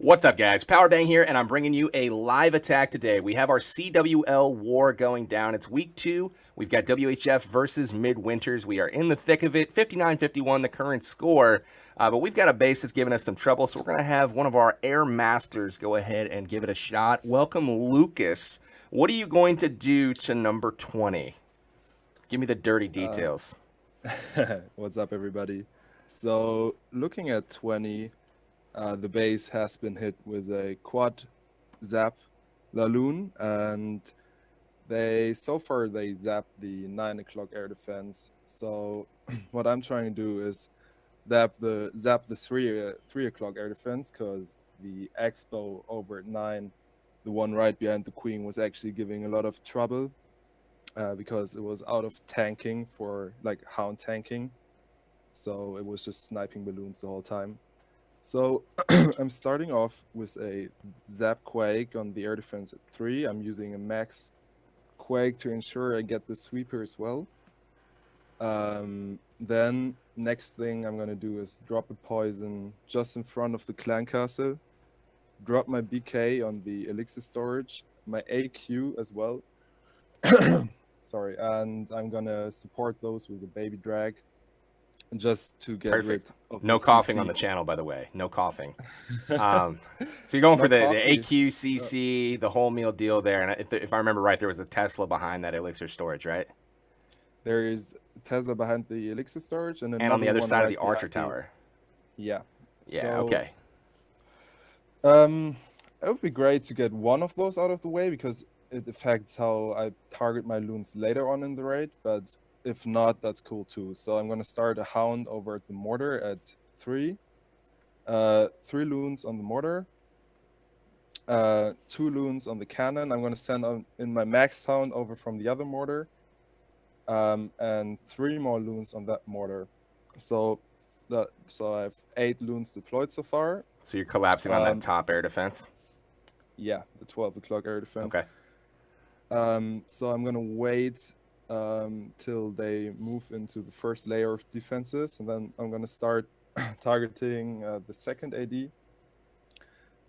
What's up, guys? Powerbang here, and I'm bringing you a live attack today. We have our CWL war going down. It's week 2. We've got WHF versus Midwinters. We are in the thick of it. 59-51, the current score. But we've got a base that's giving us some trouble, so we're going to have one of our Air Masters go ahead and give it a shot. Welcome, Lucas. What are you going to do to number 20? Give me the dirty details. What's up, everybody? So, looking at 20, the base has been hit with a quad zap Laloon, and so far they zapped the 9 o'clock air defense. So, what I'm trying to do is zap the 3 o'clock air defense, because the Expo over at 9, the one right behind the Queen, was actually giving a lot of trouble. Because it was out of tanking for like hound tanking, so it was just sniping balloons the whole time. So I'm starting off with a Zap Quake on the air defense at 3. I'm using a max Quake to ensure I get the sweeper as well. Then next thing I'm gonna do is drop a poison just in front of the clan castle, drop my BK on the elixir storage, my AQ as well. Sorry, and I'm gonna support those with a baby drag just to get Perfect. rid of No the coughing on CC. the channel, by the way. No coughing. So you're going for No the coffee. AQ, CC, the whole meal deal there. And if I remember right, there was a Tesla behind that elixir storage, right? There is Tesla behind the elixir storage and And on the another other one side of right the Archer behind the. Tower. Yeah. Yeah, So okay. um, it would be great to get one of those out of the way because it affects how I target my loons later on in the raid. But if not, that's cool too. So I'm gonna start a hound over at the mortar at 3. 3 loons on the mortar. 2 loons on the cannon. I'm going to send in my max hound over from the other mortar, and 3 more loons on that mortar. So I have 8 loons deployed so far. So you're collapsing on that top air defense? Yeah, the 12 o'clock air defense. Okay. So I'm going to wait till they move into the first layer of defenses, and then I'm going to start targeting the second AD.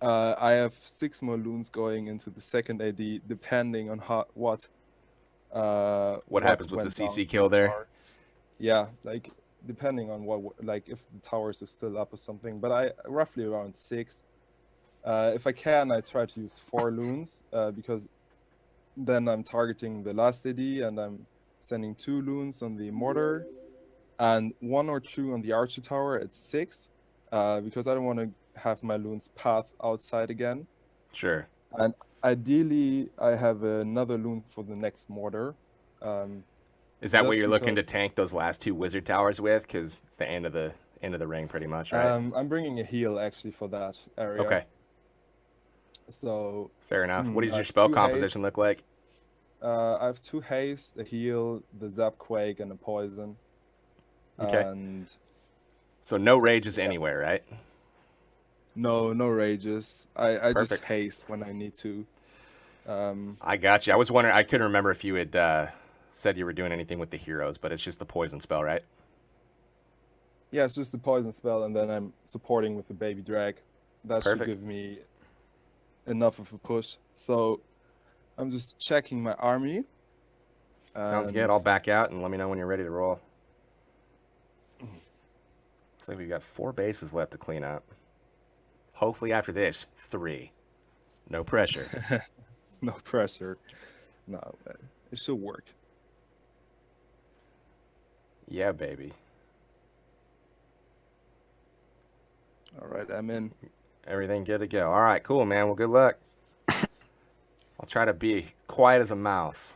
I have 6 more loons going into the second AD, depending on what Happens with the went down CC so kill there? far. Yeah, like depending on like if the towers are still up or something. But I roughly around 6. If I can, I try to use 4 loons because then I'm targeting the last AD and I'm sending 2 loons on the mortar and 1 or 2 on the archer tower at 6 because I don't want to have my loons path outside again. Sure. And ideally, I have another loon for the next mortar. Is that what Just you're looking to because tank those last 2 wizard towers with? Because it's the end of the ring, pretty much, right? I'm bringing a heal actually for that area. Okay. So Fair enough. What does I your have spell 2 composition haste. look like? I have 2 haste, a heal, the zap quake, and a poison. Okay. And So no rages yeah, anywhere, right? no rages. I just Perfect. haste when I need to. I got you. I was wondering. I couldn't remember if you had said you were doing anything with the heroes, but it's just the poison spell, right? Yeah, it's just the poison spell, and then I'm supporting with the baby drag. That should Perfect. give me enough of a push. So I'm just checking my army. Sounds good. And I'll back out and let me know when you're ready to roll. Looks like we've got 4 bases left to clean up. Hopefully after this, 3. No pressure. no pressure. No, it should work. Yeah, baby. All right, I'm in. Everything good to go. All right, cool, man. Well, good luck. I'll try to be quiet as a mouse.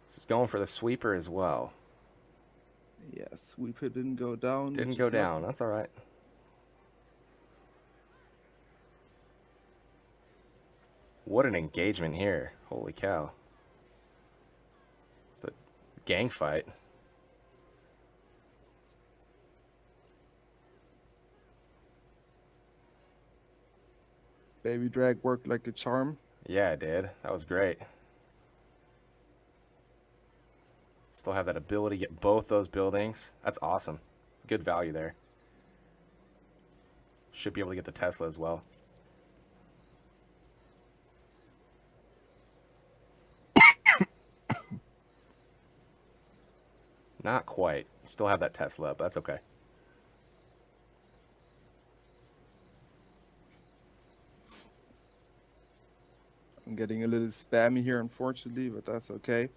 This is going for the sweeper as well. Yeah, sweeper didn't go down. Didn't go down. That's all right. What an engagement here. Holy cow. It's a gang fight. Baby drag worked like a charm. Yeah, it did. That was great. Still have that ability to get both those buildings. That's awesome. Good value there. Should be able to get the Tesla as well. Not quite. Still have that Tesla up. That's okay. I'm getting a little spammy here, unfortunately, but that's okay.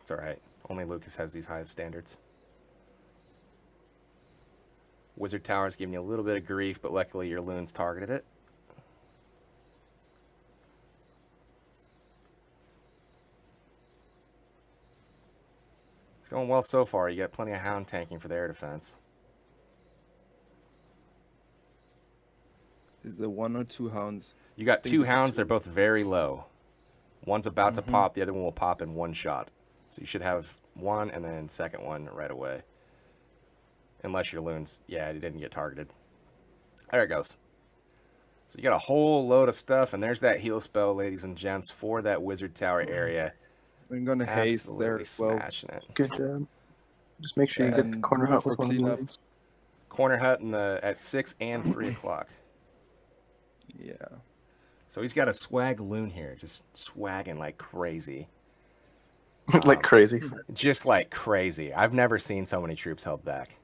It's all right. Only Lucas has these high standards. Wizard Tower's giving you a little bit of grief, but luckily your loons targeted it. It's going well so far. You got plenty of hound tanking for the air defense. Is there 1 or 2 hounds? You got think 2 it's hounds. 2. They're both very low. One's about to pop. The other one will pop in 1 shot. So you should have 1 and then second one right away. Unless your loons, yeah, it didn't get targeted. There it goes. So you got a whole load of stuff, and there's that heal spell, ladies and gents, for that Wizard Tower area. I'm gonna haste there Absolutely as well. smashing it. Good job. Just make sure you get the And corner room hut for with one of the cleanup. ladies. Corner hut at 6 and 3 o'clock. Yeah. So he's got a swag loon here, just swagging like crazy. Like crazy. Just like crazy. I've never seen so many troops held back.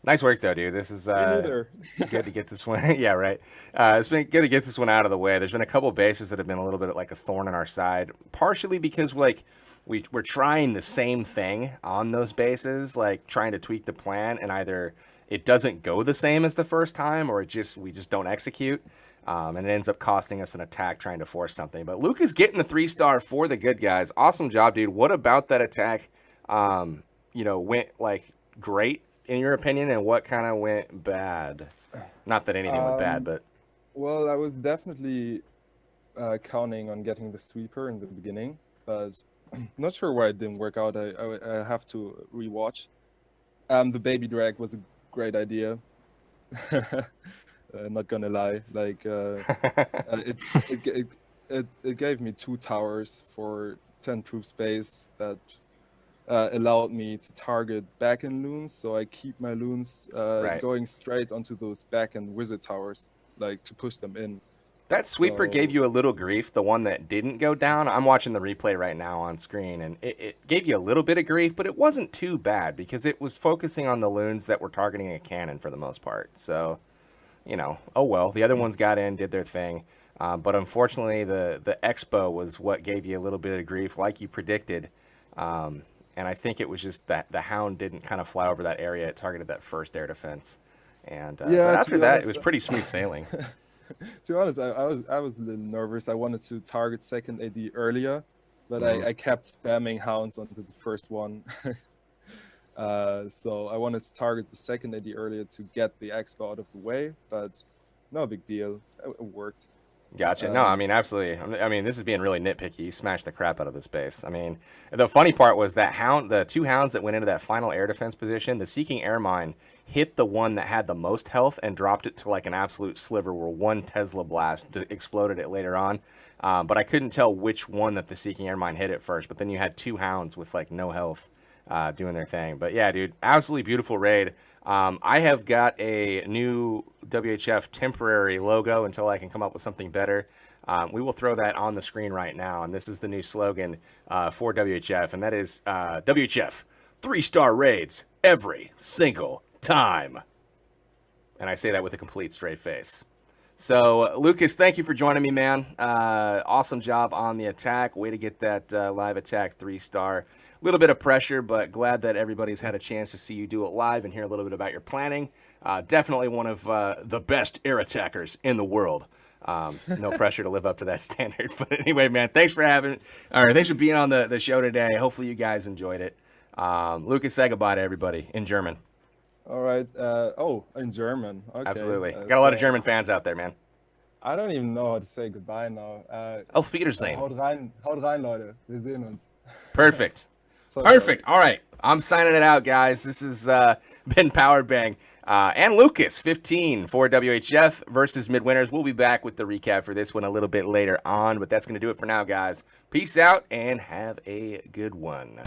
Nice work, though, dude. This is Me neither. good to get this one. Yeah, right. It's been good to get this one out of the way. There's been a couple bases that have been a little bit like a thorn in our side, partially because like we're trying the same thing on those bases, like trying to tweak the plan, and either it doesn't go the same as the first time, or we just don't execute, and it ends up costing us an attack trying to force something. But Luke is getting the 3-star for the good guys. Awesome job, dude. What about that attack? Went like great in your opinion, and what kind of went bad? Not that anything went bad, but Well, I was definitely counting on getting the sweeper in the beginning, but not sure why it didn't work out. I have to rewatch. The baby drag was a great idea. Not gonna lie, like it gave me 2 towers for 10 troop space that allowed me to target back-end loons, so I keep my loons Right. going straight onto those back-end wizard towers, like to push them in. that sweeper So- gave you a little grief, the one that didn't go down. I'm watching the replay right now on screen, and it gave you a little bit of grief, but it wasn't too bad because it was focusing on the loons that were targeting a cannon for the most part. So, oh well. The other ones got in, did their thing. But unfortunately, the Expo was what gave you a little bit of grief, like you predicted. And I think it was just that the hound didn't kind of fly over that area. It targeted that first air defense. And Yeah, but to after be that, honest, it was pretty smooth sailing. To be honest, I was a little nervous. I wanted to target second AD earlier, but Mhm. I kept spamming hounds onto the first one. So I wanted to target the second AD earlier to get the Expo out of the way, but no big deal. It worked. Gotcha. No, I mean, absolutely. I mean, this is being really nitpicky. You smashed the crap out of this base. I mean, the funny part was that the 2 hounds that went into that final air defense position, the Seeking Air Mine hit the one that had the most health and dropped it to like an absolute sliver where 1 Tesla blast exploded it later on. But I couldn't tell which one that the Seeking Air Mine hit at first. But then you had 2 hounds with like no health doing their thing. But yeah, dude, absolutely beautiful raid. I have got a new WHF temporary logo until I can come up with something better. We will throw that on the screen right now, and this is the new slogan for WHF, and that is WHF 3-star raids every single time. And I say that with a complete straight face. So, Lucas, thank you for joining me, man. Awesome job on the attack. Way to get that live attack 3-star. Little bit of pressure, but glad that everybody's had a chance to see you do it live and hear a little bit about your planning. Definitely one of the best air attackers in the world. No pressure to live up to that standard. But anyway, man, thanks for being on the show today. Hopefully you guys enjoyed it. Lucas, say goodbye to everybody in German. All right. In German. Okay. Absolutely. Got a lot of German fans out there, man. I don't even know how to say goodbye now. Auf Wiedersehen. Haut rein, Leute. Wir sehen uns. Perfect. Sorry. Perfect. All right. I'm signing it out, guys. This has been Powered Bang. And Lucas, 15 for WHF versus Midwinters. We'll be back with the recap for this one a little bit later on, but that's going to do it for now, guys. Peace out and have a good one.